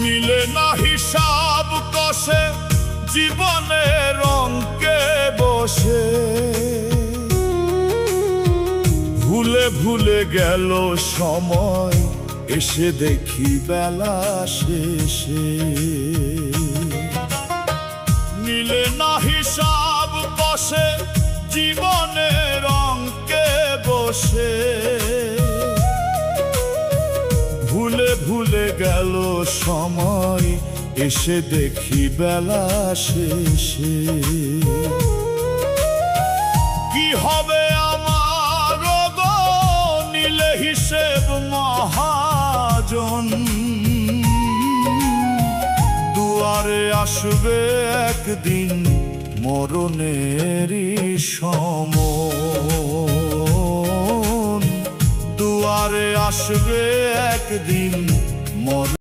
মিলে না হিসাব কষে জীবনের অঙ্কে বসে, ভুলে ভুলে গেল সময়, এসে দেখি বেলা শেষে। মিলে না হিসাব কষে জীবনের অঙ্কে বসে, ভুলে ভুলে গেল সময়, এসে দেখি বেলা শেষে। কি হবে আমার গো নিলে হিসেব মহাজন, দুয়ারে আসবে একদিন মরণেরই সময়, দুয়ারে আসবে একদিন মরণেরই